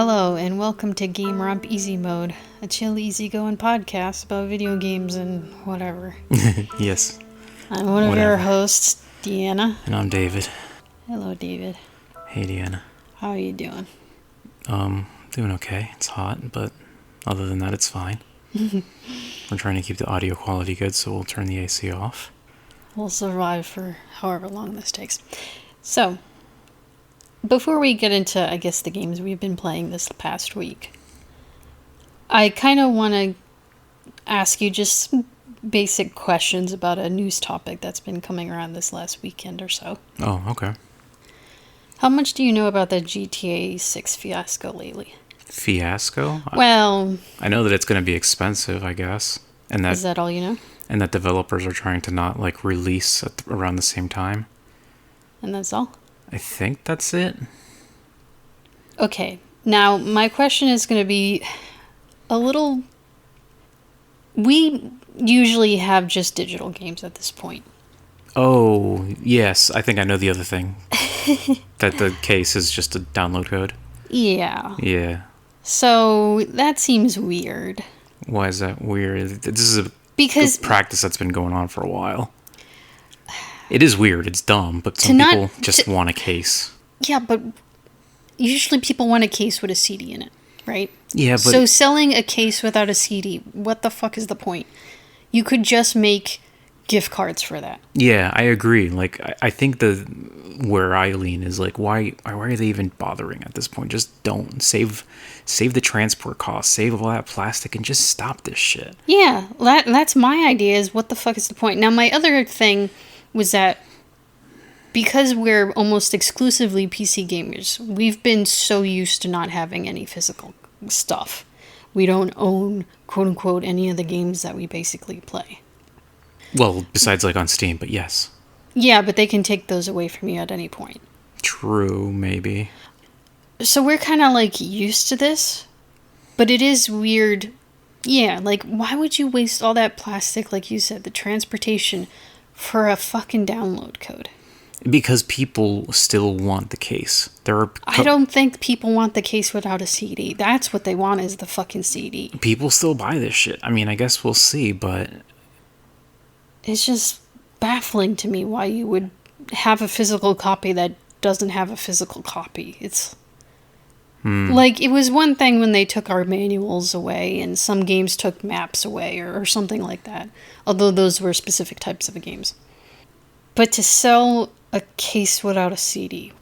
Hello, and welcome to GameRomp Easy Mode, a chill, easygoing podcast about video games and whatever. Yes. I'm one of your hosts, Deanna. And I'm David. Hello, David. Hey, Deanna. How are you doing? Doing okay. It's hot, but other than that, it's fine. We're trying to keep the audio quality good, so we'll turn the AC off. We'll survive for however long this takes. So, before we get into, I guess, the games we've been playing this past week, I kind of want to ask you just some basic questions about a news topic that's been coming around this last weekend or so. Oh, okay. How much do you know about the GTA6 fiasco lately? Fiasco? Well, I know that it's going to be expensive, I guess. And is that all you know? And that developers are trying to not, release around the same time. And that's all? I think that's it. Okay. Now, my question is going to be a little... We usually have just digital games at this point. Oh, yes. I think I know the other thing. That the case is just a download code. Yeah. Yeah. So, that seems weird. Why is that weird? This is a practice that's been going on for a while. It is weird. It's dumb, but some people just want a case. Yeah, but usually people want a case with a CD in it, right? Yeah, but... So selling a case without a CD, what the fuck is the point? You could just make gift cards for that. Yeah, I agree. I think where I lean is why are they even bothering at this point? Just don't save the transport costs, save all that plastic, and just stop this shit. Yeah, that's my idea. Is what the fuck is the point? Now, my other thing was that because we're almost exclusively PC gamers, we've been so used to not having any physical stuff. We don't own, quote unquote, any of the games that we basically play. Well, besides on Steam, but yes. Yeah, but they can take those away from you at any point. True, maybe. So we're kind of used to this, but it is weird. Yeah, why would you waste all that plastic, like you said, the transportation, for a fucking download code? Because people still want the case. I don't think people want the case without a CD. That's what they want, is the fucking CD. People still buy this shit. I mean, I guess we'll see, but... It's just baffling to me why you would have a physical copy that doesn't have a physical copy. It's... it was one thing when they took our manuals away, and some games took maps away, or something like that. Although those were specific types of games. But to sell a case without a CD...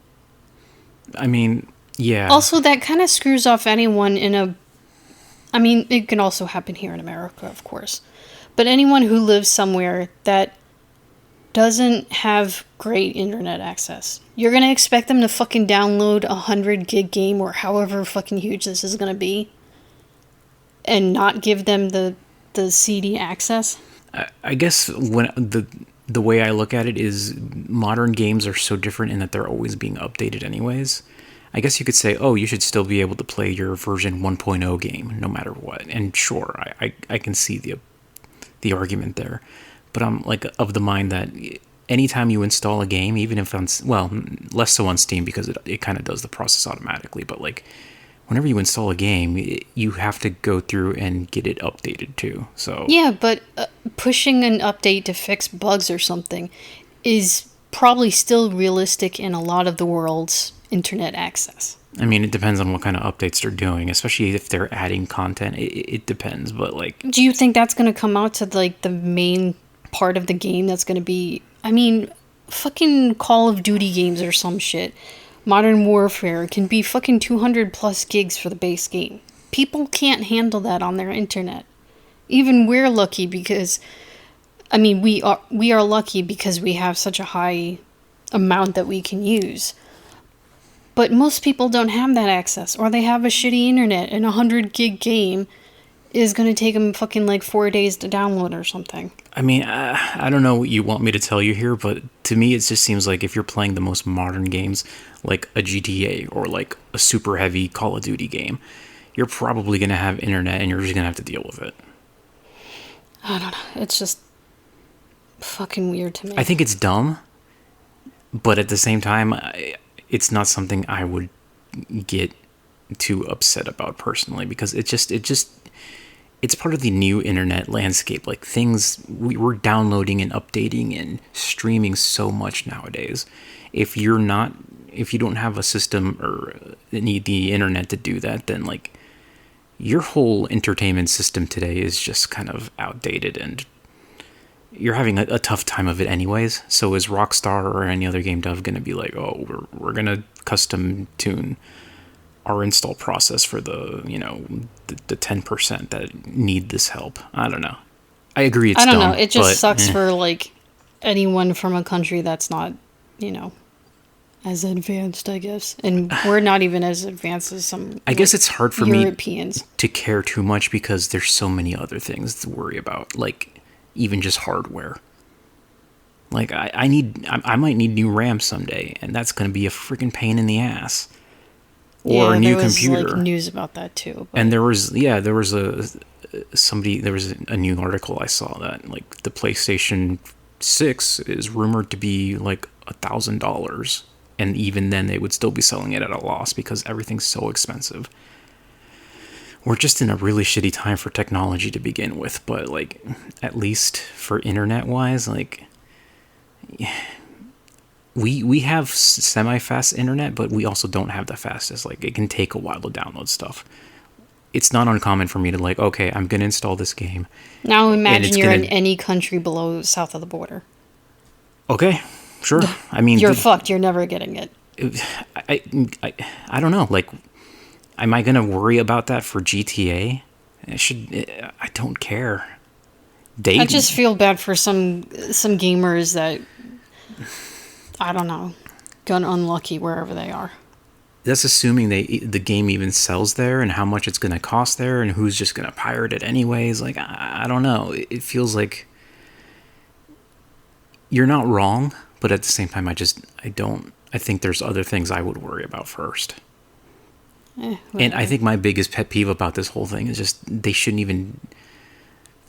I mean, yeah. Also, that kind of screws off anyone in a... I mean, it can also happen here in America, of course. But anyone who lives somewhere that doesn't have great internet access, you're going to expect them to fucking download a 100 gig game or however fucking huge this is going to be and not give them the CD access? I guess when the way I look at it is modern games are so different in that they're always being updated anyways. I guess you could say, oh, you should still be able to play your version 1.0 game no matter what. And sure, I can see the argument there. But I'm of the mind that anytime you install a game, even if less so on Steam because it kind of does the process automatically, but whenever you install a game, you have to go through and get it updated too. So yeah, but pushing an update to fix bugs or something is probably still realistic in a lot of the world's internet access. I mean, it depends on what kind of updates they're doing, especially if they're adding content. It depends, but do you think that's going to come out to the main part of the game that's going to be... I mean, fucking Call of Duty games or some shit. Modern Warfare can be fucking 200 plus gigs for the base game. People can't handle that on their internet. Even we're lucky because... I mean, we are lucky because we have such a high amount that we can use. But most people don't have that access, or they have a shitty internet, and a 100 gig game is going to take them fucking 4 days to download or something. I mean, I don't know what you want me to tell you here, but to me it just seems like if you're playing the most modern games, like a GTA or a super heavy Call of Duty game, you're probably going to have internet and you're just going to have to deal with it. I don't know. It's just fucking weird to me. I think it's dumb, but at the same time, it's not something I would get too upset about personally, because it's part of the new internet landscape. Like, we're downloading and updating and streaming so much nowadays. If you don't have a system or need the internet to do that, then like your whole entertainment system today is just kind of outdated, and you're having a tough time of it anyways. So is Rockstar or any other game dev going to be like, oh, we're going to custom tune our install process for the 10% that need this help? I don't know. I agree it's I don't dumb, know. It just sucks eh. for like anyone from a country that's not, as advanced, I guess. And we're not even as advanced as some I guess it's hard for Europeans. me to care too much because there's so many other things to worry about, like even just hardware. Like I might need new RAM someday, and that's going to be a freaking pain in the ass. Or a new computer. Like news about that too. And there was a new article I saw that like the PlayStation 6 is rumored to be like $1,000, and even then they would still be selling it at a loss because everything's so expensive. We're just in a really shitty time for technology to begin with, but like at least for internet wise, like we have semi-fast internet, but we also don't have the fastest. Like, it can take a while to download stuff. It's not uncommon for me to like, okay, I'm gonna install this game. Now imagine you're in any country below south of the border. Okay, sure. I mean, you're fucked. You're never getting it. I don't know. Like, am I gonna worry about that for GTA? I don't care. I just feel bad for some gamers that, I don't know, got unlucky wherever they are. That's assuming the game even sells there, and how much it's going to cost there, and who's just going to pirate it anyways. Like, I don't know. It feels like you're not wrong, but at the same time, I think there's other things I would worry about first. And I think my biggest pet peeve about this whole thing is just they shouldn't even...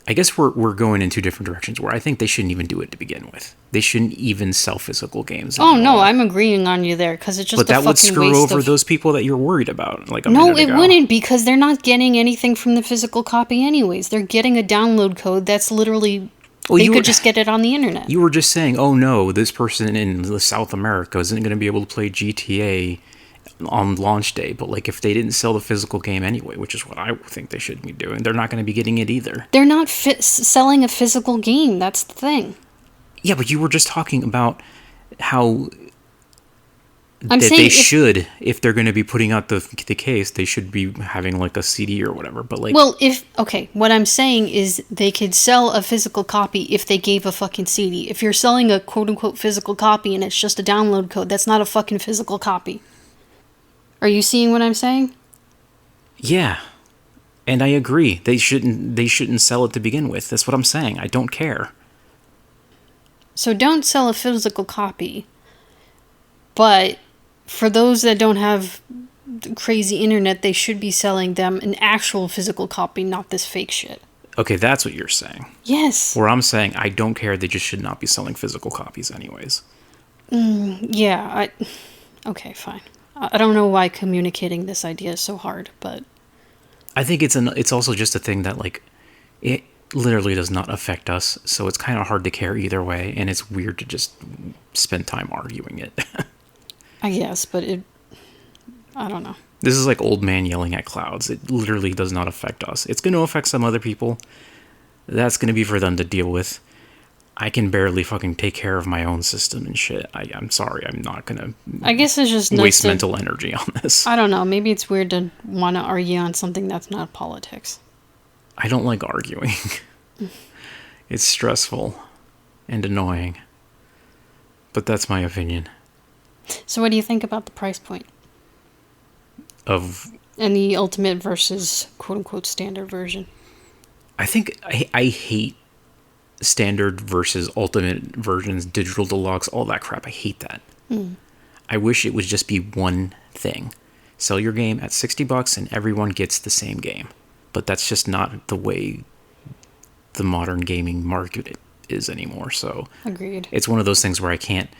I guess we're going in two different directions, where I think they shouldn't even do it to begin with. They shouldn't even sell physical games anymore. Oh, no, I'm agreeing on you there, because it's just but that would screw over those people that you're worried about. Like, no, it wouldn't, because they're not getting anything from the physical copy anyways. They're getting a download code that's literally... they could just get it on the internet. You were just saying, oh no, this person in South America isn't going to be able to play GTA on launch day, but like if they didn't sell the physical game anyway, which is what I think they should be doing, they're not going to be getting it either. They're not selling a physical game. That's the thing. Yeah, but you were just talking about how if they're going to be putting out the case, they should be having like a CD or whatever. But like, well, what I'm saying is they could sell a physical copy if they gave a fucking CD. If you're selling a quote unquote physical copy and it's just a download code, that's not a fucking physical copy. Are you seeing what I'm saying? Yeah. And I agree. They shouldn't sell it to begin with. That's what I'm saying. I don't care. So don't sell a physical copy. But for those that don't have crazy internet, they should be selling them an actual physical copy, not this fake shit. Okay, that's what you're saying. Yes. Where I'm saying I don't care. They just should not be selling physical copies anyways. Yeah. Okay, fine. I don't know why communicating this idea is so hard, but I think it's also just a thing that like it literally does not affect us, so it's kind of hard to care either way, and it's weird to just spend time arguing it. I guess, but I don't know. This is like old man yelling at clouds. It literally does not affect us. It's going to affect some other people. That's going to be for them to deal with. I can barely fucking take care of my own system and shit. I'm sorry. I'm not going to I guess it's just waste mental energy on this. I don't know. Maybe it's weird to want to argue on something that's not politics. I don't like arguing. It's stressful and annoying. But that's my opinion. So what do you think about the price point? And the ultimate versus quote-unquote standard version? I think I hate standard versus ultimate versions, digital deluxe, all that crap. I hate that. I wish it would just be one thing. Sell your game at $60 and everyone gets the same game. But that's just not the way the modern gaming market is anymore. So agreed. It's one of those things where I can't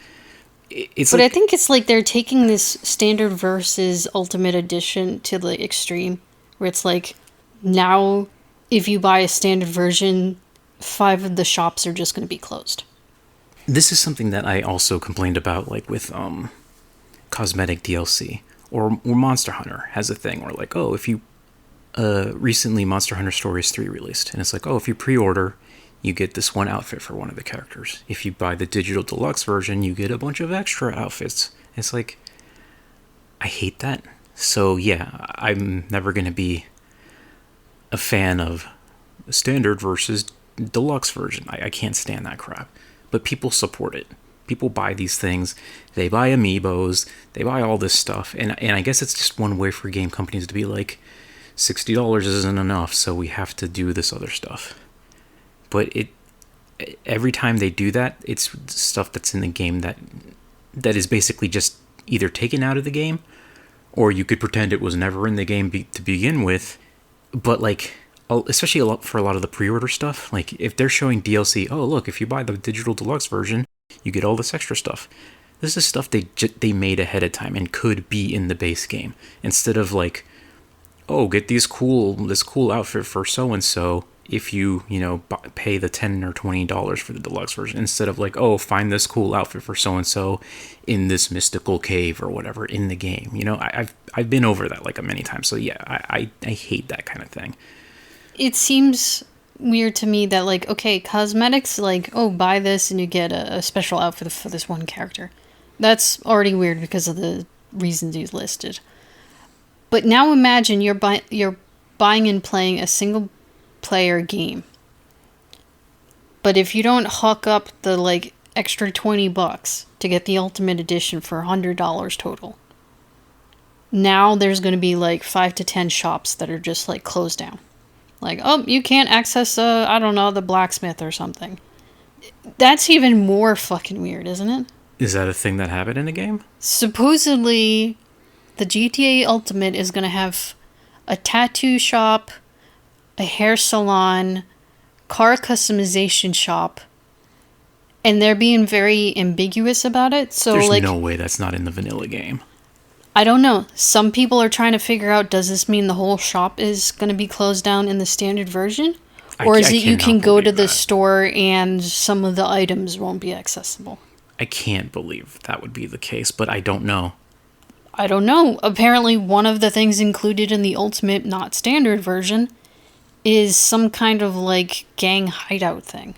it's But I like think it's like they're taking this standard versus ultimate edition to the extreme, where it's like now if you buy a standard version, 5 of the shops are just going to be closed. this is something that I also complained about, like with cosmetic DLC or Monster Hunter has a thing where like, oh, if you recently Monster Hunter Stories 3 released, and it's like, oh, if you pre-order, you get this one outfit for one of the characters. If you buy the digital deluxe version, you get a bunch of extra outfits. It's like, I hate that. So yeah, I'm never gonna be a fan of standard versus deluxe version. I can't stand that crap. But people support it. People buy these things. They buy amiibos. They buy all this stuff. And I guess it's just one way for game companies to be like, $60 isn't enough, so we have to do this other stuff. But every time they do that, it's stuff that's in the game that is basically just either taken out of the game, or you could pretend it was never in the game to begin with. But like, especially for a lot of the pre-order stuff, like if they're showing DLC, oh look, if you buy the digital deluxe version, you get all this extra stuff. This is stuff they made ahead of time and could be in the base game, instead of like, oh, get this cool outfit for so and so if you pay the $10 or $20 for the deluxe version, instead of like, oh, find this cool outfit for so and so in this mystical cave or whatever in the game. I've been over that like many times. So yeah, I hate that kind of thing. It seems weird to me that like, okay, cosmetics, like, oh, buy this and you get a special outfit for this one character. That's already weird because of the reasons you listed. But now imagine you're buying and playing a single player game. But if you don't hook up the like extra $20 to get the ultimate edition for $100 total, now there's going to be like 5 to 10 shops that are just like closed down. Like, oh, you can't access I don't know, the blacksmith or something. That's even more fucking weird, isn't it? Is that a thing that happened in the game? Supposedly the GTA Ultimate is going to have a tattoo shop, a hair salon, car customization shop, and they're being very ambiguous about it. So there's like, no way that's not in the vanilla game. I don't know. Some people are trying to figure out, does this mean the whole shop is going to be closed down in the standard version? Or is it you can go to the store and some of the items won't be accessible? I can't believe that would be the case, but I don't know. I don't know. Apparently, one of the things included in the Ultimate, not standard version, is some kind of like gang hideout thing.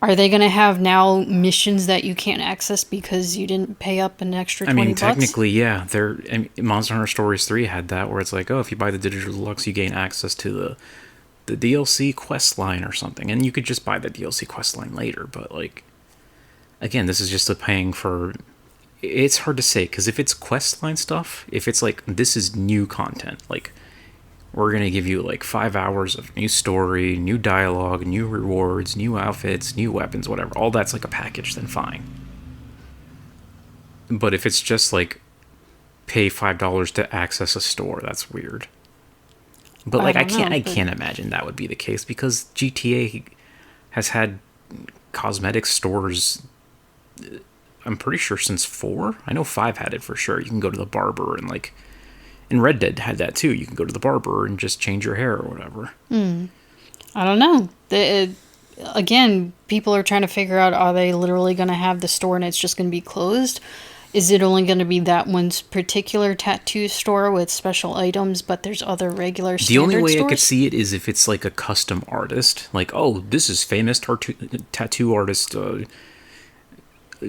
Are they going to have now missions that you can't access because you didn't pay up an extra $20? I mean, technically, yeah. Monster Hunter Stories 3 had that, where it's like, oh, if you buy the digital deluxe, you gain access to the DLC quest line or something. And you could just buy the DLC quest line later. But, like, again, this is just a paying for... It's hard to say, because if it's quest line stuff, if it's like, this is new content, like, we're going to give you like 5 hours of new story, new dialogue, new rewards, new outfits, new weapons, whatever. All that's like a package, then fine. But if it's just like pay $5 to access a store, that's weird. But like I can't imagine that would be the case, because GTA has had cosmetic stores, I'm pretty sure, since 4. I know 5 had it for sure. You can go to the barber, and like, and Red Dead had that too. You can go to the barber and just change your hair or whatever. I don't know. Again, people are trying to figure out, are they literally going to have the store and it's just going to be closed? Is it only going to be that one particular tattoo store with special items, but there's other regular standard stores? The only way I could see it is if it's like a custom artist. Like, oh, this is famous tattoo artist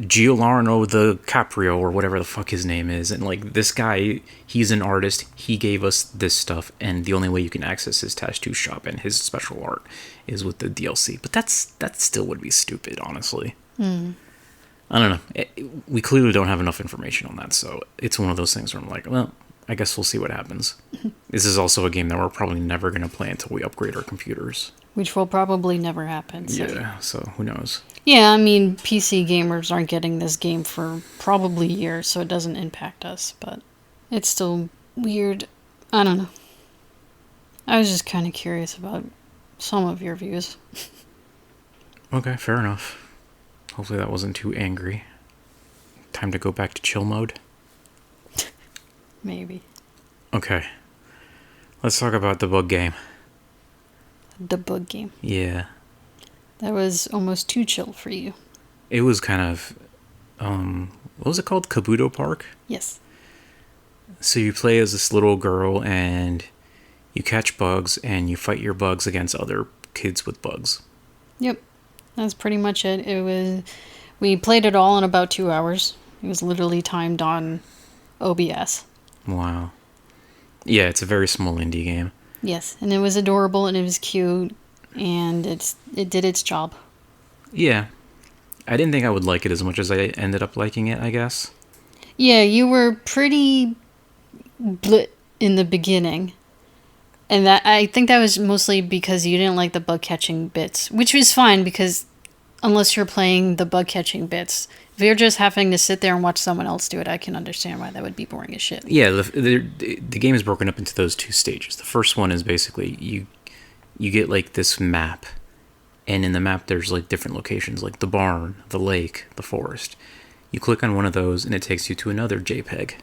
Giuliano the Caprio or whatever the fuck his name is, and like, this guy, he's an artist, he gave us this stuff, and the only way you can access his tattoo shop and his special art is with the DLC. But that still would be stupid, honestly. I don't know. We clearly don't have enough information on that, so it's one of those things where I'm like, well, I guess we'll see what happens. This is also a game that we're probably never going to play until we upgrade our computers, which will probably never happen. So. Yeah, so who knows? Yeah, I mean, PC gamers aren't getting this game for probably years, so it doesn't impact us, but it's still weird. I don't know. I was just kind of curious about some of your views. Okay, fair enough. Hopefully that wasn't too angry. Time to go back to chill mode. Maybe. Okay. Let's talk about the bug game. The bug game. Yeah. That was almost too chill for you. It was kind of, what was it called? Kabuto Park? Yes. So you play as this little girl and you catch bugs and you fight your bugs against other kids with bugs. Yep. That's pretty much it. We played it all in about 2 hours. It was literally timed on OBS. Wow. Yeah, it's a very small indie game. Yes, and it was adorable and it was cute and it did its job. Yeah. I didn't think I would like it as much as I ended up liking it, I guess. Yeah, you were pretty blit in the beginning. And that I think that was mostly because you didn't like the bug catching bits, which was fine because unless you're playing the bug catching bits, if you're just having to sit there and watch someone else do it, I can understand why that would be boring as shit. Yeah, the game is broken up into those two stages. The first one is basically you get like this map, and in the map there's like different locations, like the barn, the lake, the forest. You click on one of those, and it takes you to another JPEG.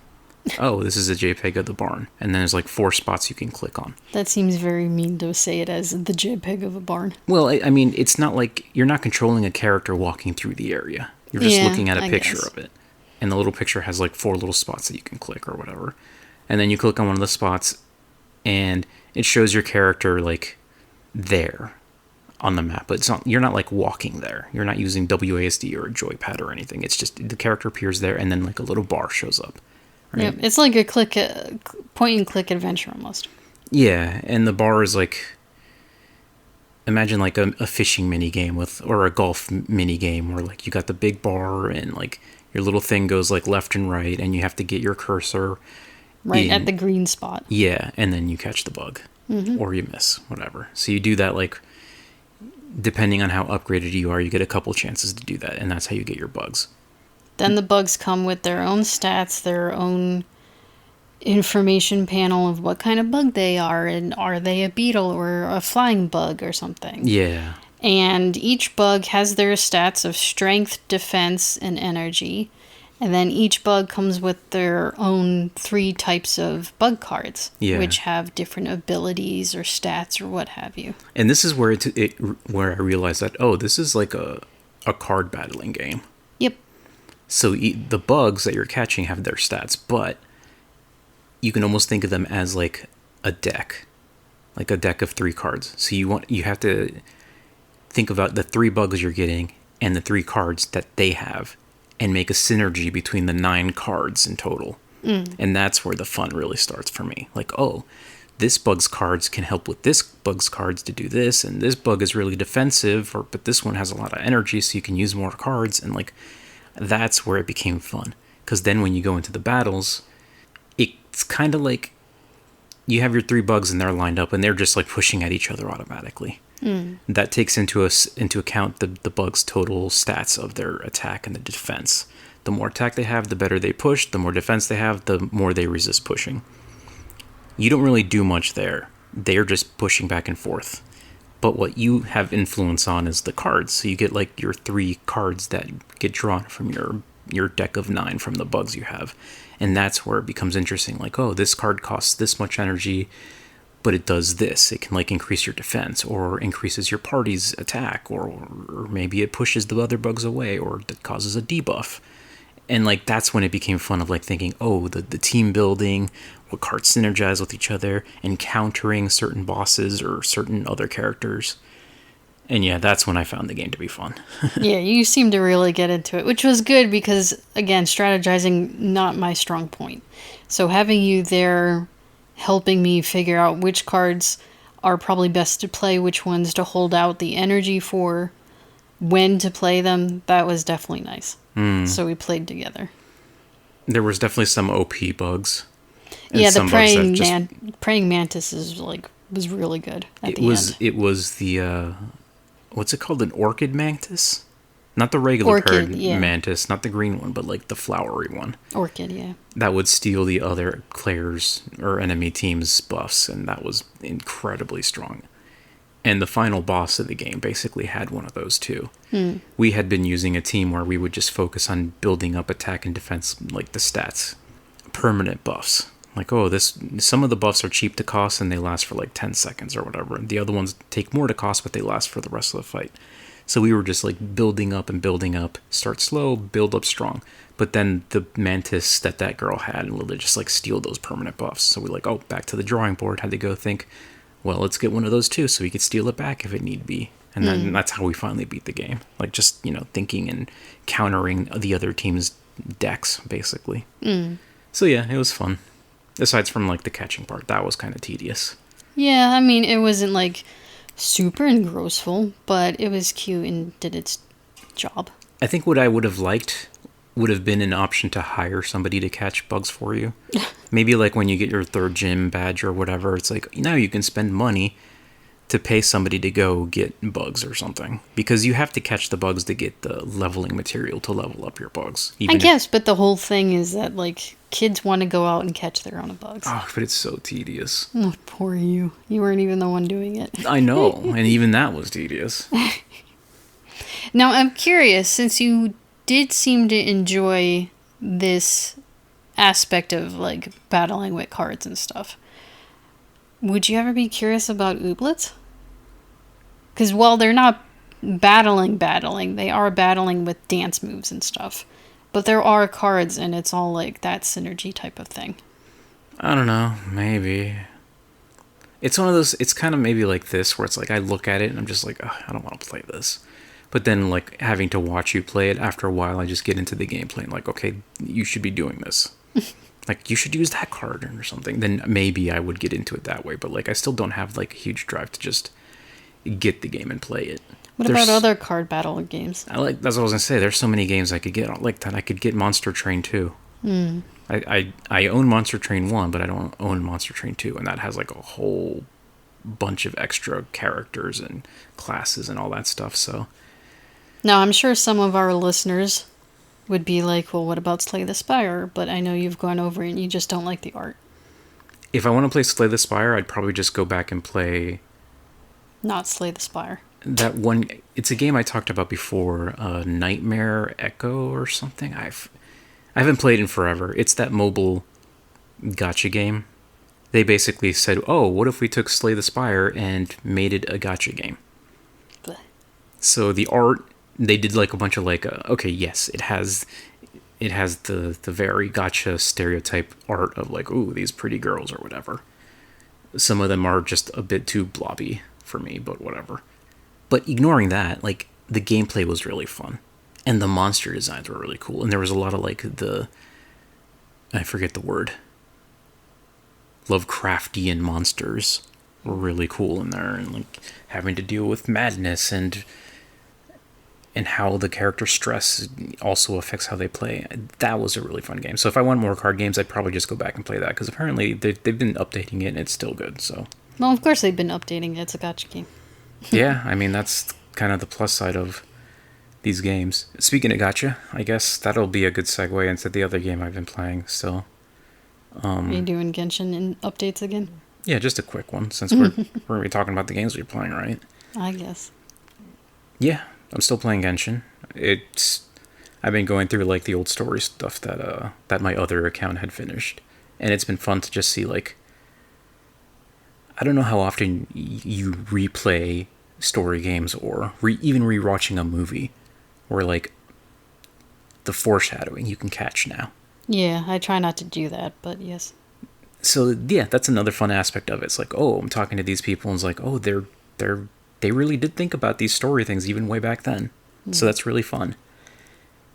Oh, this is a JPEG of the barn, and then there's like 4 spots you can click on. That seems very mean to say it as the JPEG of a barn. Well, I mean, it's not like you're not controlling a character walking through the area. You're just looking at a picture of it. And the little picture has like 4 little spots that you can click or whatever. And then you click on one of the spots and it shows your character like there on the map. But you're not like walking there. You're not using WASD or a joypad or anything. It's just the character appears there and then like a little bar shows up. Right? Yep, it's like a point and click adventure almost. Yeah, and the bar is like, imagine like a fishing mini game or a golf mini game where like you got the big bar and like your little thing goes like left and right and you have to get your cursor right at the green spot. Yeah, and then you catch the bug or you miss, whatever. So you do that like depending on how upgraded you are, you get a couple chances to do that, and that's how you get your bugs. Then the bugs come with their own stats, their own information panel of what kind of bug they are, and are they a beetle or a flying bug or something. Yeah. And each bug has their stats of strength, defense, and energy. And then each bug comes with their own 3 types of bug cards, which have different abilities or stats or what have you. And this is where where I realized that, oh, this is like a card battling game. Yep. So the bugs that you're catching have their stats, but you can almost think of them as like a deck of 3 cards. So you have to think about the 3 bugs you're getting and the 3 cards that they have, and make a synergy between the 9 cards in total. And that's where the fun really starts for me. Like, oh, this bug's cards can help with this bug's cards to do this, and this bug is really defensive, but this one has a lot of energy, so you can use more cards, and like, that's where it became fun. Because then when you go into the battles, it's kind of like you have your 3 bugs and they're lined up, and they're just like pushing at each other automatically. That takes into account the bug's total stats of their attack and the defense. The more attack they have, the better they push. The more defense they have, the more they resist pushing. You don't really do much there. They're just pushing back and forth. But what you have influence on is the cards. So you get like your 3 cards that get drawn from your deck of 9 from the bugs you have. And that's where it becomes interesting. Like, oh, this card costs this much energy, but it does this. It can like increase your defense or increases your party's attack, or maybe it pushes the other bugs away, or that causes a debuff. And like, that's when it became fun of like thinking, oh, the team building, what cards synergize with each other, encountering certain bosses or certain other characters. And yeah, that's when I found the game to be fun. Yeah, you seem to really get into it, which was good because, again, strategizing, not my strong point. So having you there helping me figure out which cards are probably best to play, which ones to hold out the energy for, when to play them, that was definitely nice. So we played together. There was definitely some OP bugs. Yeah, the praying mantis was really good at the end. It was the what's it called? An orchid mantis? Not the regular mantis, not the green one, but like the flowery one. Orchid, yeah. That would steal the other players' or enemy team's buffs, and that was incredibly strong. And the final boss of the game basically had one of those too. We had been using a team where we would just focus on building up attack and defense, like the stats, permanent buffs. Like, oh, some of the buffs are cheap to cost and they last for like 10 seconds or whatever. The other ones take more to cost, but they last for the rest of the fight. So we were just like building up and building up, start slow, build up strong. But then the mantis that girl had and literally just like steal those permanent buffs. So we're like, oh, back to the drawing board. Had to go think, well, let's get one of those too so we could steal it back if it need be. And then that's how we finally beat the game. Like just, thinking and countering the other team's decks, basically. So yeah, it was fun. Aside from like the catching part, that was kind of tedious. Yeah, I mean, it wasn't like super engrossful, but it was cute and did its job. I think what I would have liked would have been an option to hire somebody to catch bugs for you. Maybe like when you get your 3rd gym badge or whatever, it's like now you can spend money to pay somebody to go get bugs or something. Because you have to catch the bugs to get the leveling material to level up your bugs. I guess, but the whole thing is that like kids want to go out and catch their own bugs. Oh, but it's so tedious. Oh, poor you. You weren't even the one doing it. I know, and even that was tedious. Now, I'm curious, since you did seem to enjoy this aspect of like battling with cards and stuff, would you ever be curious about ooblets? Because while they're not battling, they are battling with dance moves and stuff. But there are cards, and it's all like that synergy type of thing. I don't know, maybe. It's one of those, it's kind of maybe like this, where it's like I look at it and I'm just like, oh, I don't want to play this. But then like having to watch you play it, after a while I just get into the gameplay and like, okay, you should be doing this. Like, you should use that card or something. Then maybe I would get into it that way. But like, I still don't have like a huge drive to just get the game and play it. What about other card battle games? That's what I was gonna say. There's so many games I could get like that. I could get Monster Train 2. I own Monster Train 1, but I don't own Monster Train 2, and that has like a whole bunch of extra characters and classes and all that stuff. So now I'm sure some of our listeners would be like, well, what about Slay the Spire? But I know you've gone over it and you just don't like the art. If I want to play Slay the Spire, I'd probably just go back and play... Not Slay the Spire. That one... It's a game I talked about before, Nightmare Echo or something. I haven't played in forever. It's that mobile gacha game. They basically said, oh, what if we took Slay the Spire and made it a gacha game? Blech. So the art... They did like a bunch of like, okay, yes, it has the very gacha stereotype art of like, ooh, these pretty girls or whatever. Some of them are just a bit too blobby for me, but whatever. But ignoring that, like, the gameplay was really fun. And the monster designs were really cool. And there was a lot of like I forget the word. Lovecraftian monsters were really cool in there. And like having to deal with madness and how the character stress also affects how they play. That was a really fun game. So if I want more card games, I'd probably just go back and play that, because apparently they've been updating it and it's still good. So well, of course they've been updating it. It's a gacha game. Yeah, I mean, that's kind of the plus side of these games. Speaking of gacha, I guess that'll be a good segue into the other game I've been playing still. Are you doing Genshin in updates again? Yeah, just a quick one, since we're going to be talking about the games we're playing, right? I guess. Yeah, I'm still playing Genshin. I've been going through like the old story stuff that my other account had finished, and it's been fun to just see like, I don't know how often you replay story games or even rewatching a movie, where like the foreshadowing you can catch now. Yeah, I try not to do that, but yes. So yeah, that's another fun aspect of it. It's like, oh, I'm talking to these people, and it's like, oh, they really did think about these story things even way back then. So that's really fun.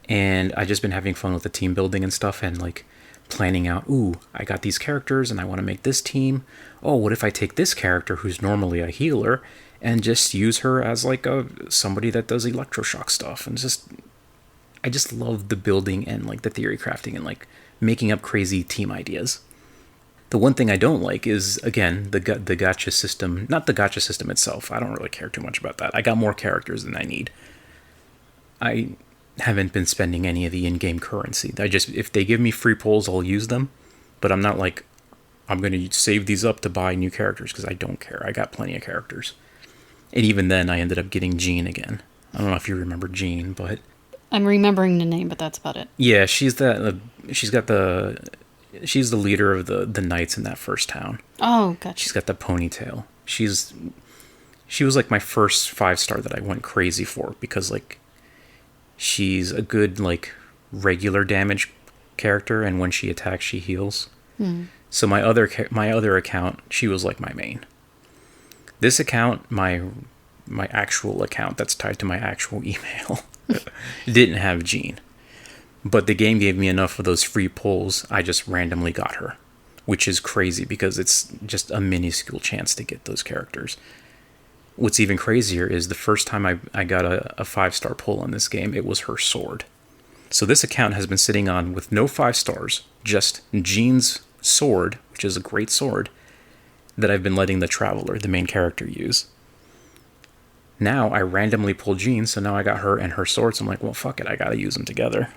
And I've just been having fun with the team building and stuff, and like planning out, ooh, I got these characters and I want to make this team. Oh, what if I take this character who's normally a healer and just use her as like somebody that does electroshock stuff? And I just love the building and like the theory crafting and like making up crazy team ideas. The one thing I don't like is, again, the gacha system. Not the gacha system itself. I don't really care too much about that. I got more characters than I need. I haven't been spending any of the in-game currency. If they give me free pulls, I'll use them. But I'm not like, I'm going to save these up to buy new characters, because I don't care. I got plenty of characters. And even then, I ended up getting Jean again. I don't know if you remember Jean, but I'm remembering the name, but that's about it. yeah, she's she's the leader of the knights in that first town. Oh, gotcha. She's got the ponytail. She was like my first 5-star that I went crazy for because like she's a good like regular damage character, and when she attacks, she heals. So my other account, she was like my main. This account, my actual account that's tied to my actual email, didn't have Jean. But the game gave me enough of those free pulls, I just randomly got her. Which is crazy because it's just a minuscule chance to get those characters. What's even crazier is the first time I got a 5-star pull on this game, it was her sword. So this account has been sitting on with no 5 stars, just Jean's sword, which is a great sword, that I've been letting the Traveler, the main character, use. Now I randomly pulled Jean, so now I got her and her sword. So I'm like, well, fuck it, I gotta use them together.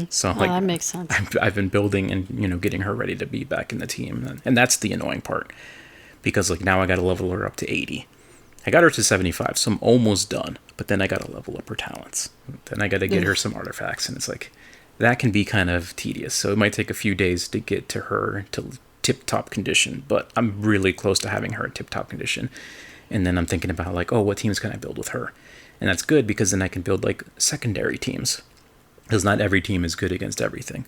So like, that makes sense. I've been building and getting her ready to be back in the team, and that's the annoying part, because like now I gotta level her up to 80. I got her to 75, so I'm almost done. But then I gotta level up her talents. Then I gotta get her some artifacts, and it's like that can be kind of tedious. So it might take a few days to get to her to tip-top condition, but I'm really close to having her at tip-top condition. And then I'm thinking about like, oh, what teams can I build with her? And that's good because then I can build like secondary teams. Because not every team is good against everything.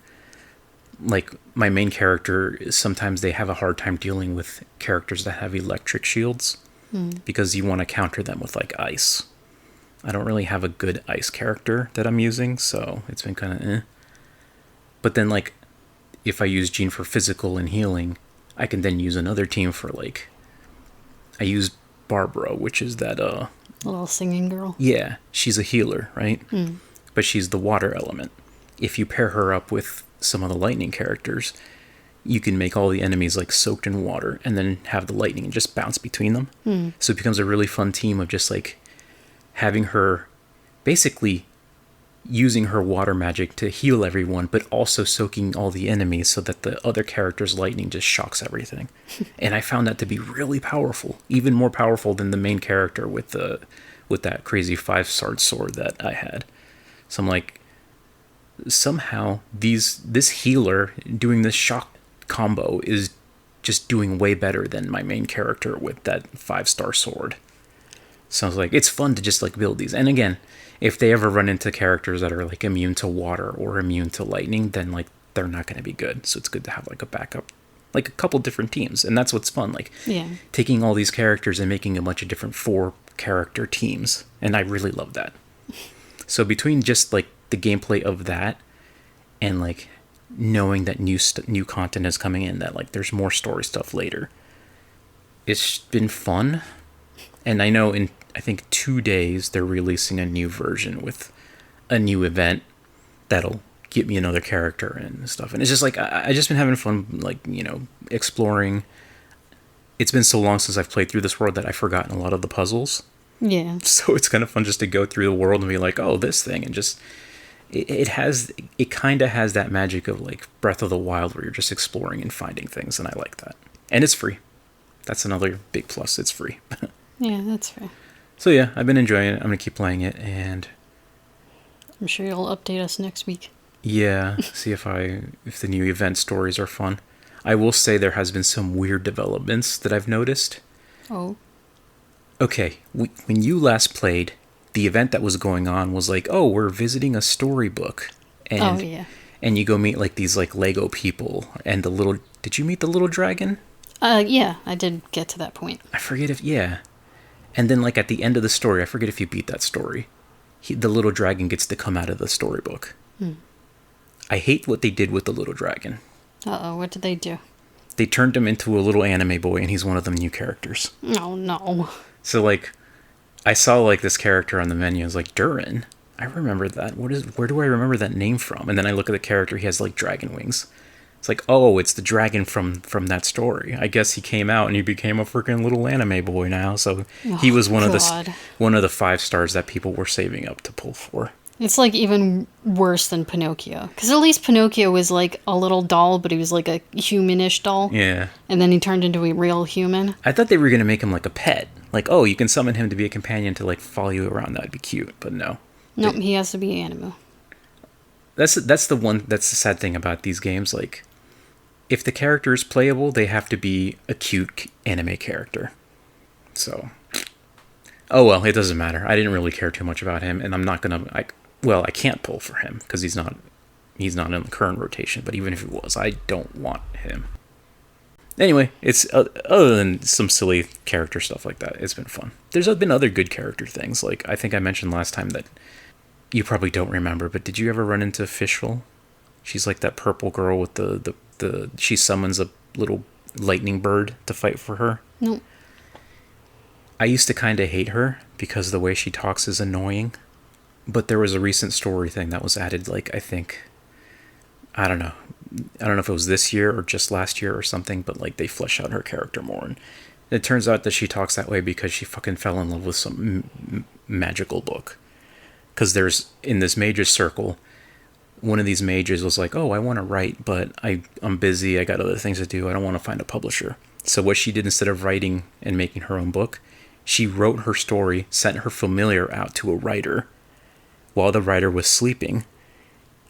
Like my main character, sometimes they have a hard time dealing with characters that have electric shields. Because you want to counter them with like ice. I don't really have a good ice character that I'm using, so it's been kind of But then like, if I use Jean for physical and healing, I can then use another team for like, I use Barbara, which is that Little singing girl. yeah, she's a healer, right? But she's the water element. If you pair her up with some of the lightning characters, you can make all the enemies like soaked in water and then have the lightning just bounce between them. So it becomes a really fun team of just like having her basically using her water magic to heal everyone, but also soaking all the enemies so that the other character's lightning just shocks everything. And I found that to be really powerful, even more powerful than the main character with that crazy 5-star sword that I had. So I'm like, somehow this healer doing this shock combo is just doing way better than my main character with that 5-star sword. So I was like, it's fun to just like build these. And again, if they ever run into characters that are like immune to water or immune to lightning, then like they're not going to be good. So it's good to have like a backup, like a couple different teams. And that's what's fun, like taking all these characters and making a bunch of different 4-character teams. And I really love that. So between just like the gameplay of that and like knowing that new content is coming in, that like there's more story stuff later, it's been fun. And I know in I think 2 days they're releasing a new version with a new event that'll get me another character and stuff. And it's just like I just been having fun, like, exploring. It's been so long since I've played through this world that I've forgotten a lot of the puzzles. Yeah. So it's kind of fun just to go through the world and be like, oh, this thing, and just it kind of has that magic of like Breath of the Wild where you're just exploring and finding things, and I like that. And it's free. That's another big plus. It's free. Yeah, that's fair. So yeah, I've been enjoying it. I'm gonna keep playing it, and I'm sure you'll update us next week. yeah, see if the new event stories are fun. I will say there has been some weird developments that I've noticed. Oh. Okay, when you last played, the event that was going on was like, oh, we're visiting a storybook, and and you go meet like these like Lego people and the little. Did you meet the little dragon? Yeah, I did get to that point. I forget if and then like at the end of the story, I forget if you beat that story. The little dragon gets to come out of the storybook. I hate what they did with the little dragon. What did they do? They turned him into a little anime boy, and he's one of the new characters. Oh no. So like, I saw like this character on the menu. I was like, Durin. I remember that. Where do I remember that name from? And then I look at the character. He has like dragon wings. It's like, oh, it's the dragon from that story. I guess he came out and he became a freaking little anime boy now. So he was one of the 5 stars that people were saving up to pull for. It's like even worse than Pinocchio. Because at least Pinocchio was like a little doll, but he was like a humanish doll. Yeah. And then he turned into a real human. I thought they were going to make him like a pet. Like, oh, you can summon him to be a companion to like follow you around. That'd be cute. But no. Nope, he has to be animal. That's the sad thing about these games. Like, if the character is playable, they have to be a cute anime character. So, oh well, it doesn't matter. I didn't really care too much about him, and I'm not gonna I can't pull for him because he's not in the current rotation. But even if he was, I don't want him. Anyway, it's other than some silly character stuff like that, it's been fun. There's been other good character things. Like I think I mentioned last time that you probably don't remember, but did you ever run into Fishful? She's like that purple girl with the she summons a little lightning bird to fight for her. Nope. I used to kind of hate her because the way she talks is annoying. But there was a recent story thing that was added, like, I think, I don't know if it was this year or just last year or something, but like they flesh out her character more. And it turns out that she talks that way because she fucking fell in love with some magical book. Because there's, in this mage's circle, one of these mages was like, oh, I want to write, but I'm busy, I got other things to do, I don't want to find a publisher. So what she did, instead of writing and making her own book, she wrote her story, sent her familiar out to a writer, while the writer was sleeping,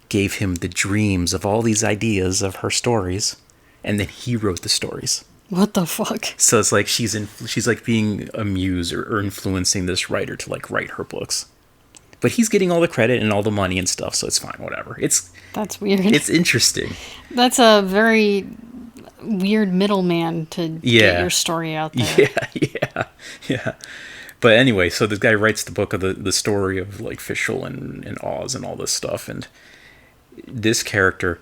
gave him the dreams of all these ideas of her stories, and then he wrote the stories. What the fuck? So it's like she's like being a muse or influencing this writer to like write her books. But he's getting all the credit and all the money and stuff, so it's fine, whatever. That's weird. It's interesting. That's a very weird middleman to get your story out there. Yeah. But anyway, so this guy writes the book of the story of like Fischl and Oz and all this stuff, and this character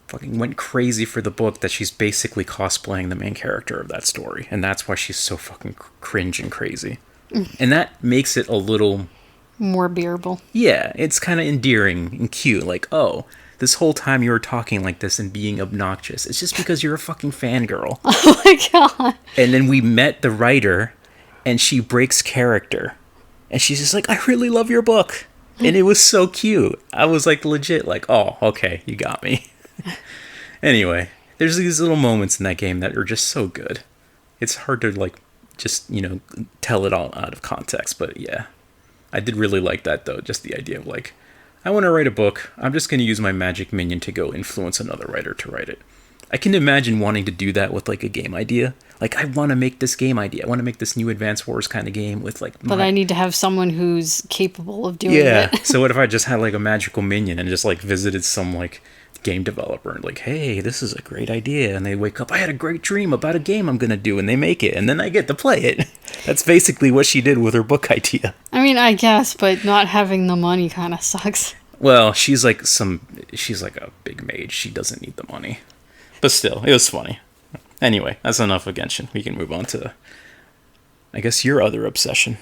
fucking went crazy for the book that she's basically cosplaying the main character of that story, and that's why she's so fucking cringe and crazy. And that makes it a little more bearable. Yeah, it's kind of endearing and cute. Like, oh, this whole time you were talking like this and being obnoxious. It's just because you're a fucking fangirl. Oh my god. And then we met the writer, and she breaks character. And she's just like, I really love your book. And it was so cute. I was like legit like, oh, okay, you got me. Anyway, there's these little moments in that game that are just so good. It's hard to like just, tell it all out of context, but yeah. I did really like that though, just the idea of like, I want to write a book, I'm just going to use my magic minion to go influence another writer to write it. I can imagine wanting to do that with like a game idea. Like, I want to make this game idea. I want to make this new Advance Wars kind of game with like... But I need to have someone who's capable of doing it. Yeah, so what if I just had like a magical minion and just like visited some like game developer and like, hey, this is a great idea. And they wake up, I had a great dream about a game I'm going to do. And they make it. And then I get to play it. That's basically what she did with her book idea. I mean, I guess, but not having the money kind of sucks. Well, she's like a big mage. She doesn't need the money. But still, it was funny. Anyway, that's enough of Genshin. We can move on to, I guess, your other obsession.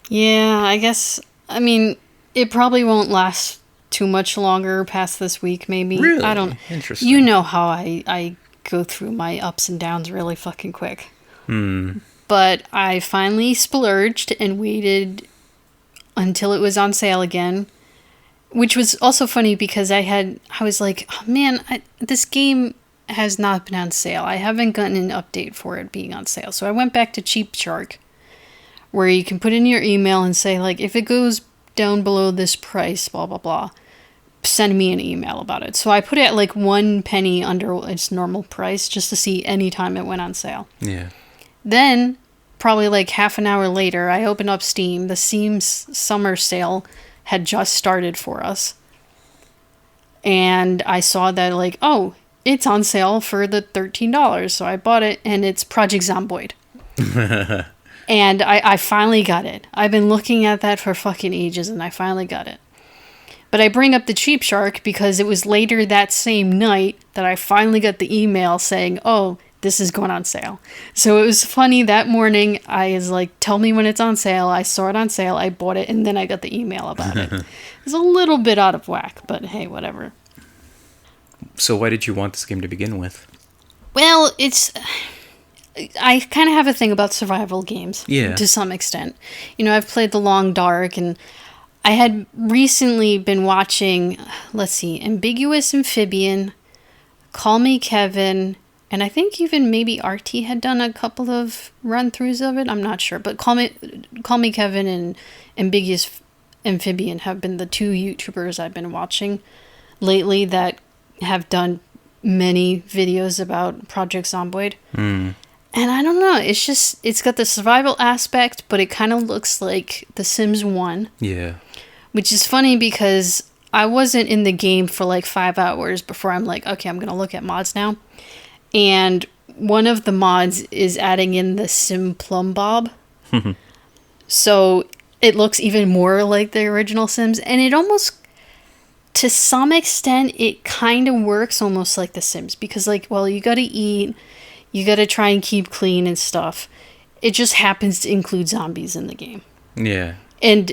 Yeah, I guess, I mean, it probably won't last too much longer past this week, maybe. Really? I don't... Interesting. You know how I go through my ups and downs really fucking quick. But I finally splurged and waited until it was on sale again. Which was also funny because I was like, oh man, this game has not been on sale. I haven't gotten an update for it being on sale. So I went back to Cheap Shark, where you can put in your email and say, like, if it goes down below this price, blah, blah, blah, send me an email about it. So I put it at like 1 penny under its normal price just to see any time it went on sale. Yeah. Then, probably like half an hour later, I opened up Steam. The Steam summer sale had just started for us. And I saw that like, oh, it's on sale for the $13. So I bought it, and it's Project Zomboid. And I finally got it. I've been looking at that for fucking ages, and I finally got it. But I bring up the Cheap Shark because it was later that same night that I finally got the email saying, oh, this is going on sale. So it was funny that morning. I was like, tell me when it's on sale. I saw it on sale. I bought it, and then I got the email about it. It's a little bit out of whack, but hey, whatever. So why did you want this game to begin with? Well, I kind of have a thing about survival games. Yeah. To some extent. I've played The Long Dark, and I had recently been watching, let's see, Ambiguous Amphibian, Call Me Kevin, and I think even maybe RT had done a couple of run-throughs of it. I'm not sure, but Call Me Kevin and Ambiguous Amphibian have been the two YouTubers I've been watching lately that have done many videos about Project Zomboid. And I don't know, it's got the survival aspect, but it kind of looks like The Sims 1. Yeah. Which is funny because I wasn't in the game for like 5 hours before I'm like, okay, I'm going to look at mods now. And one of the mods is adding in the Sim Plumb Bob. So it looks even more like the original Sims. And it almost, to some extent, it kind of works almost like the Sims. Because like, well, you got to eat, you got to try and keep clean and stuff. It just happens to include zombies in the game. Yeah. And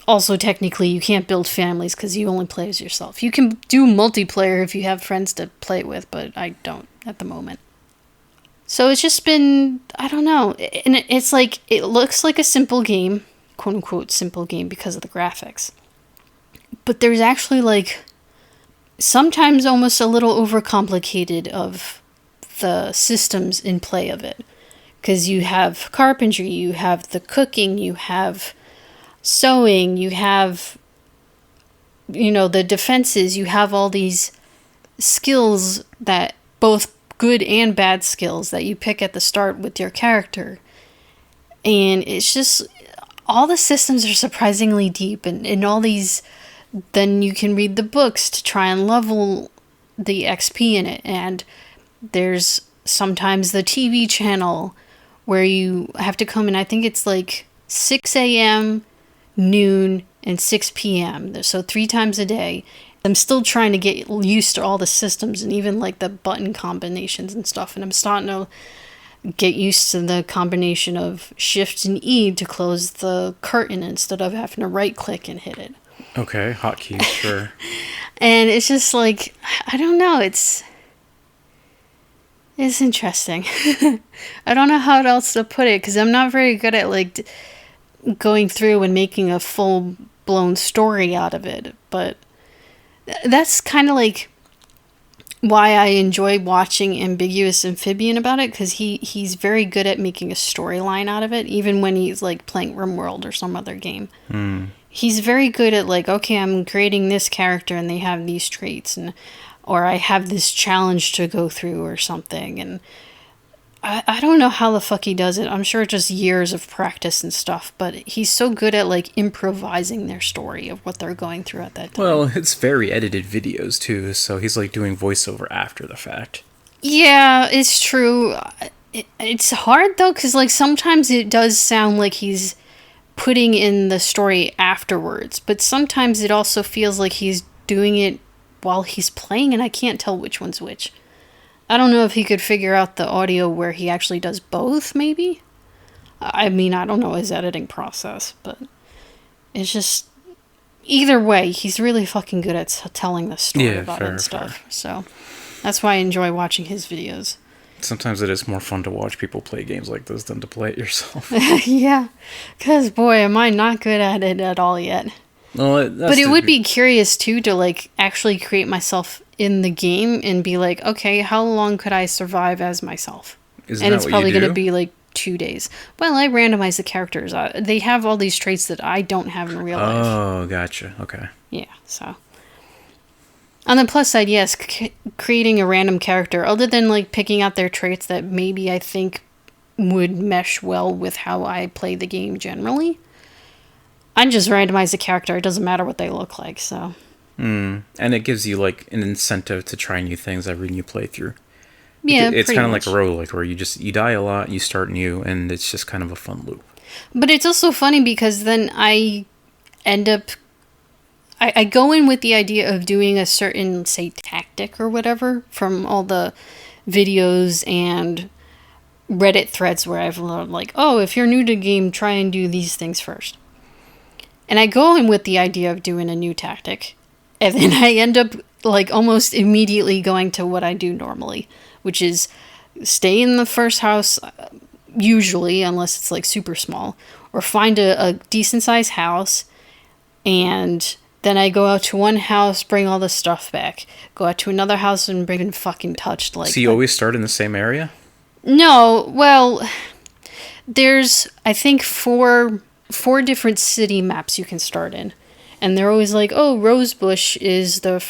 also, technically, you can't build families because you only play as yourself. You can do multiplayer if you have friends to play with, but I don't at the moment. So it's just been, I don't know. And it's like, it looks like a simple game, quote unquote simple game because of the graphics. But there's actually like, sometimes almost a little overcomplicated of the systems in play of it. Because you have carpentry, you have the cooking, you have sewing, you have, the defenses, you have all these skills that, both good and bad skills that you pick at the start with your character. And it's just, all the systems are surprisingly deep, and all these, then you can read the books to try and level the XP in it. And there's sometimes the TV channel where you have to come in, I think it's like 6 a.m., noon, and 6 p.m. So 3 times a day. I'm still trying to get used to all the systems and even like the button combinations and stuff. And I'm starting to get used to the combination of Shift and E to close the curtain instead of having to right click and hit it. Okay, hotkeys, sure. And it's just like, I don't know, it's interesting. I don't know how else to put it because I'm not very good at like going through and making a full-blown story out of it, but that's kind of like why I enjoy watching Ambiguous Amphibian about it, because he's very good at making a storyline out of it, even when he's like playing RimWorld or some other game. He's very good at like, okay, I'm creating this character and they have these traits, or I have this challenge to go through or something, and I don't know how the fuck he does it. I'm sure just years of practice and stuff, but he's so good at like improvising their story of what they're going through at that time. Well, it's very edited videos too, so he's like doing voiceover after the fact. Yeah, it's true. It's hard though, because like sometimes it does sound like he's putting in the story afterwards, but sometimes it also feels like he's doing it while he's playing, and I can't tell which one's which. I don't know if he could figure out the audio where he actually does both, maybe? I mean, I don't know his editing process, but it's just, either way, he's really fucking good at telling the story about it and stuff. Fair. So that's why I enjoy watching his videos. Sometimes it is more fun to watch people play games like this than to play it yourself. Yeah, because boy, am I not good at it at all yet. Well, but it would be curious too to like actually create myself in the game and be like, okay, how long could I survive as myself? And it's probably going to be like 2 days. Well, I randomize the characters. They have all these traits that I don't have in real life. Oh, gotcha. Okay. Yeah, so. On the plus side, yes, creating a random character, other than like picking out their traits that maybe I think would mesh well with how I play the game generally, I just randomize the character. It doesn't matter what they look like, so. And it gives you like an incentive to try new things every new playthrough. Yeah, it's kind of like a roguelike where you die a lot, you start new, and it's just kind of a fun loop. But it's also funny because then I end up, I go in with the idea of doing a certain, say, tactic or whatever from all the videos and Reddit threads where I've learned like, oh, if you're new to the game, try and do these things first. And I go in with the idea of doing a new tactic. And then I end up like almost immediately going to what I do normally, which is stay in the first house, usually, unless it's like super small, or find a decent sized house, And then I go out to one house, bring all the stuff back. Go out to another house and bring it fucking touched. Like, So you always start in the same area? no, well, there's, I think, four different city maps you can start in. And they're always like, oh, Rosebush is the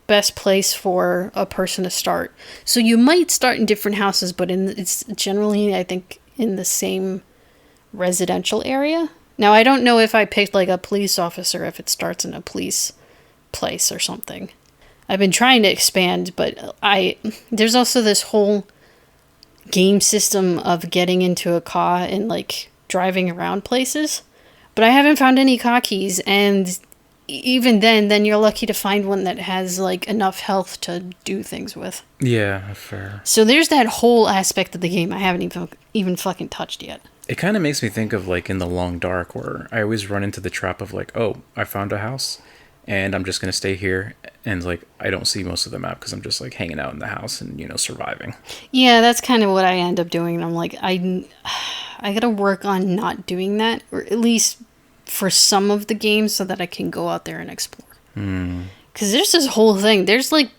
best place for a person to start. So you might start in different houses, but it's generally, I think, in the same residential area. Now, I don't know if I picked like a police officer, if it starts in a police place or something. I've been trying to expand, but there's also this whole game system of getting into a car and like driving around places. But I haven't found any car keys, and even then you're lucky to find one that has like enough health to do things with. Yeah, fair. So there's that whole aspect of the game I haven't even fucking touched yet. It kind of makes me think of like in The Long Dark, where I always run into the trap of like, oh, I found a house and I'm just going to stay here. And like, I don't see most of the map because I'm just like hanging out in the house and, surviving. Yeah, that's kind of what I end up doing. And I'm like, I got to work on not doing that, or at least for some of the games so that I can go out there and explore. Because there's this whole thing. There's like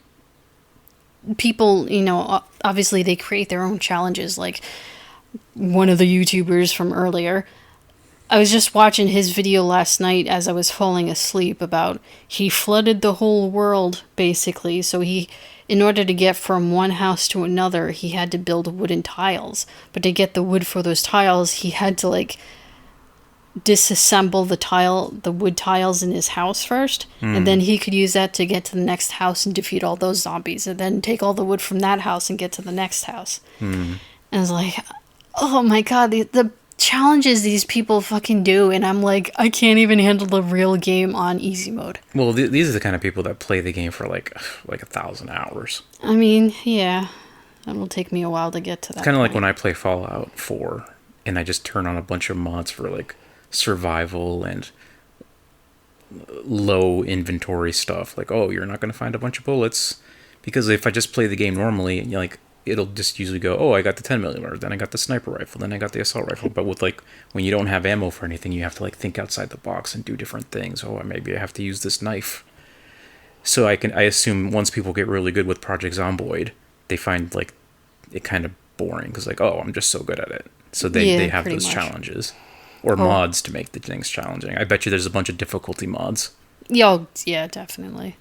people, obviously they create their own challenges. Like, one of the YouTubers from earlier, I was just watching his video last night as I was falling asleep about he flooded the whole world, basically. So in order to get from one house to another, he had to build wooden tiles. But to get the wood for those tiles, he had to like disassemble the wood tiles in his house first. And then he could use that to get to the next house and defeat all those zombies. And then take all the wood from that house and get to the next house. And I was like, oh my god, the challenges these people fucking do, and I'm like, I can't even handle the real game on easy mode. Well, these are the kind of people that play the game for like 1,000 hours. I mean, yeah, it'll take me a while to get to that. It's kind of like when I play Fallout 4, and I just turn on a bunch of mods for like survival and low inventory stuff. Like, oh, you're not going to find a bunch of bullets, because if I just play the game normally, like, it'll just usually go, oh, I got the 10mm, then I got the sniper rifle, then I got the assault rifle. But with like, when you don't have ammo for anything, you have to like think outside the box and do different things. Oh, maybe I have to use this knife. So I assume once people get really good with Project Zomboid, they find like it kind of boring because like, oh, I'm just so good at it. So they have those challenges or mods to make the things challenging. I bet you there's a bunch of difficulty mods. Yeah, definitely.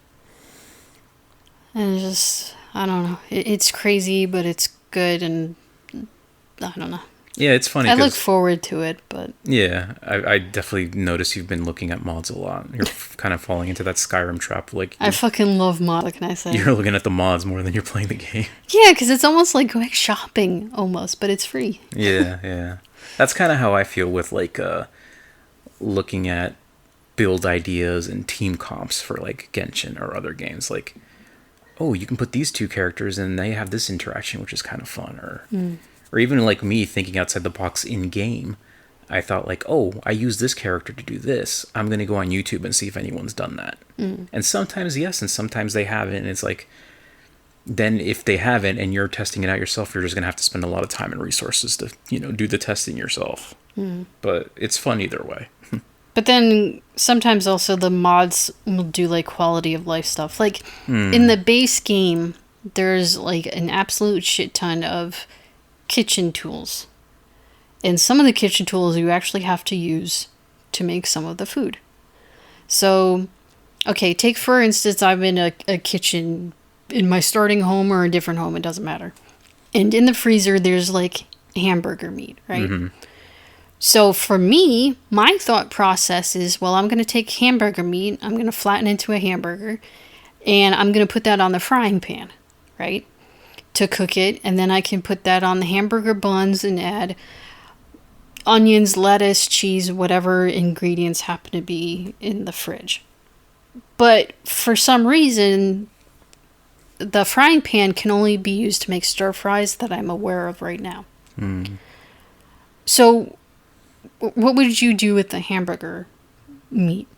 And it's just, I don't know. It's crazy, but it's good, and I don't know. Yeah, it's funny. I look forward to it, but... Yeah, I definitely notice you've been looking at mods a lot. You're kind of falling into that Skyrim trap. Like, I fucking love mods, what can I say? You're looking at the mods more than you're playing the game. Yeah, because it's almost like going shopping, almost, but it's free. Yeah. That's kind of how I feel with, like, looking at build ideas and team comps for, like, Genshin or other games. Like, oh, you can put these two characters and they have this interaction, which is kind of fun. Or even like me thinking outside the box in game. I thought like, oh, I use this character to do this. I'm going to go on YouTube and see if anyone's done that. And sometimes yes, and sometimes they haven't. And it's like, then if they haven't and you're testing it out yourself, you're just going to have to spend a lot of time and resources to, do the testing yourself. But it's fun either way. But then sometimes also the mods will do like quality of life stuff. Like in the base game, there's like an absolute shit ton of kitchen tools. And some of the kitchen tools you actually have to use to make some of the food. So, okay, take for instance, I'm in a kitchen in my starting home or a different home, it doesn't matter. And in the freezer, there's like hamburger meat, right? So for me, my thought process is, well, I'm going to take hamburger meat, I'm going to flatten into a hamburger, and I'm going to put that on the frying pan, right? To cook it, and then I can put that on the hamburger buns and add onions, lettuce, cheese, whatever ingredients happen to be in the fridge. But for some reason, the frying pan can only be used to make stir fries that I'm aware of right now. So what would you do with the hamburger meat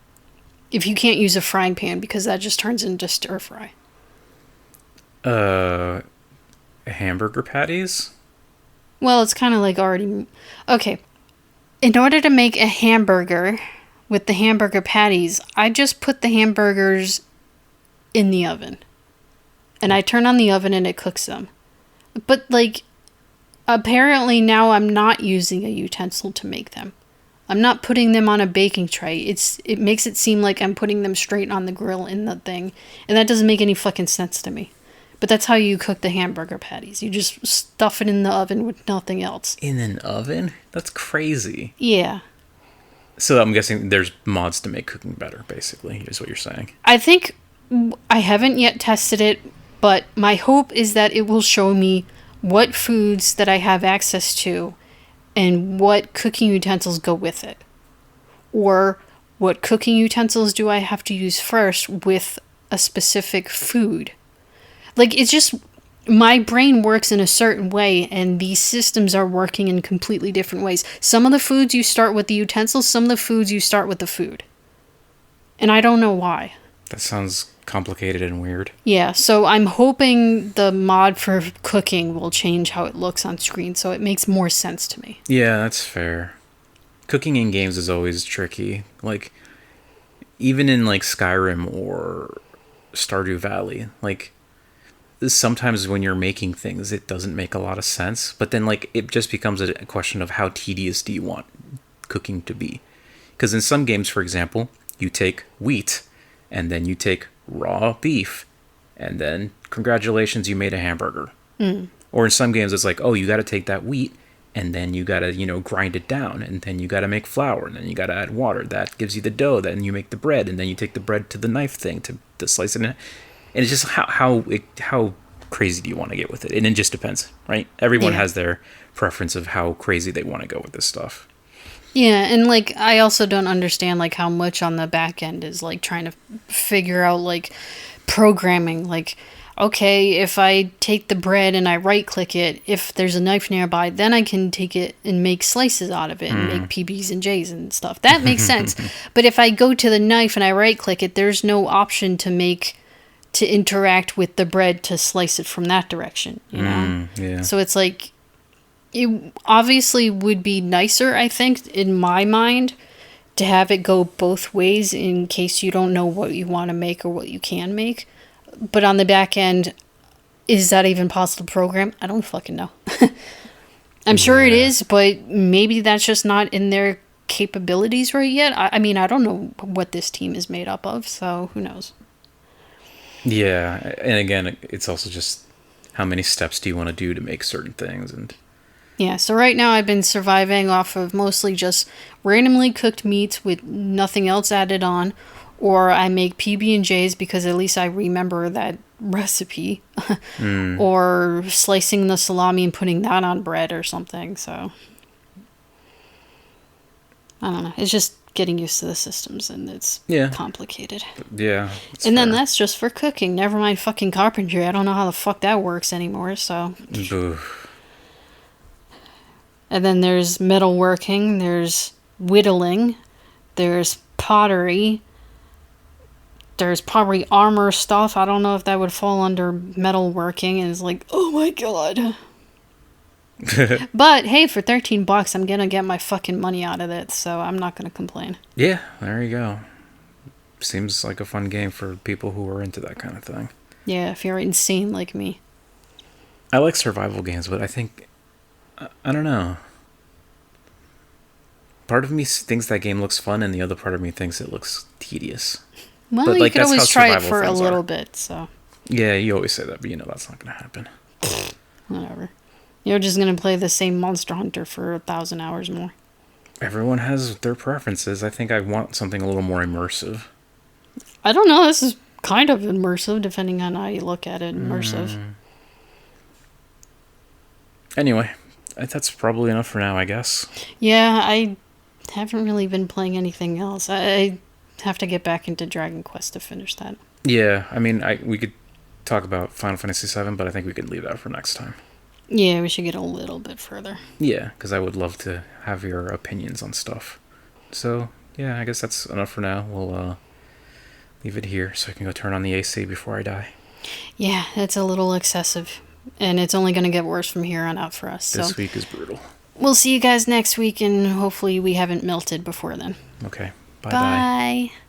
if you can't use a frying pan, because that just turns into stir fry? Hamburger patties? Well, it's kind of like already... Okay. In order to make a hamburger, with the hamburger patties, I just put the hamburgers in the oven. And I turn on the oven and it cooks them. But, like, apparently now I'm not using a utensil to make them. I'm not putting them on a baking tray. It makes it seem like I'm putting them straight on the grill in the thing. And that doesn't make any fucking sense to me. But that's how you cook the hamburger patties. You just stuff it in the oven with nothing else. In an oven? That's crazy. Yeah. So I'm guessing there's mods to make cooking better, basically, is what you're saying. I think I haven't yet tested it, but my hope is that it will show me what foods that I have access to and what cooking utensils go with it. Or what cooking utensils do I have to use first with a specific food. Like, it's just, my brain works in a certain way, and these systems are working in completely different ways. Some of the foods you start with the utensils, some of the foods you start with the food. And I don't know why. That sounds complicated and weird. Yeah, so I'm hoping the mod for cooking will change how it looks on screen, so it makes more sense to me. Yeah, that's fair. Cooking in games is always tricky. Like, even in, like, Skyrim or Stardew Valley, like, sometimes when you're making things, it doesn't make a lot of sense. But then, like, it just becomes a question of how tedious do you want cooking to be. Because in some games, for example, you take wheat, and then you take raw beef, and then congratulations, you made a hamburger. Or in some games, it's like, oh, you got to take that wheat, and then you got to, grind it down, and then you got to make flour, and then you got to add water. That gives you the dough, then you make the bread, and then you take the bread to the knife thing to slice it in. And it's just how crazy do you want to get with it? And it just depends, right? Everyone has their preference of how crazy they want to go with this stuff. Yeah, and, like, I also don't understand, like, how much on the back end is, like, trying to figure out, like, programming. Like, okay, if I take the bread and I right-click it, if there's a knife nearby, then I can take it and make slices out of it and make PBs and Js and stuff. That makes sense. But if I go to the knife and I right-click it, there's no option to interact with the bread to slice it from that direction, Yeah. So it's like, it obviously would be nicer, I think, in my mind, to have it go both ways in case you don't know what you want to make or what you can make. But on the back end, is that even possible to program? I don't fucking know. I'm sure it is, but maybe that's just not in their capabilities right yet. I mean, I don't know what this team is made up of, so who knows? Yeah, and again, it's also just how many steps do you want to do to make certain things, and yeah, so right now I've been surviving off of mostly just randomly cooked meats with nothing else added on, or I make PB&Js because at least I remember that recipe, or slicing the salami and putting that on bread or something, so I don't know, it's just getting used to the systems, and it's complicated. Yeah. And then that's just for cooking, never mind fucking carpentry. I don't know how the fuck that works anymore, so... And then there's metalworking, there's whittling, there's pottery, there's probably armor stuff. I don't know if that would fall under metalworking, and it's like, oh my god. But hey, for $13, I'm gonna get my fucking money out of it, so I'm not gonna complain. Yeah, there you go. Seems like a fun game for people who are into that kind of thing. Yeah, if you're insane like me. I like survival games, but I think... I don't know. Part of me thinks that game looks fun, and the other part of me thinks it looks tedious. Well, but, you could always try it for a little bit, so... Yeah, you always say that, but that's not going to happen. Whatever. You're just going to play the same Monster Hunter for 1,000 hours more. Everyone has their preferences. I think I want something a little more immersive. I don't know, this is kind of immersive, depending on how you look at it, immersive. Anyway, that's probably enough for now, I guess. Yeah, I haven't really been playing anything else. I have to get back into Dragon Quest to finish that. Yeah, I mean, we could talk about Final Fantasy VII, but I think we could leave that for next time. Yeah, we should get a little bit further. Yeah, because I would love to have your opinions on stuff. So, yeah, I guess that's enough for now. We'll leave it here so I can go turn on the AC before I die. Yeah, it's a little excessive. And it's only going to get worse from here on out for us. This week is brutal. We'll see you guys next week, and hopefully we haven't melted before then. Okay. Bye bye. Bye.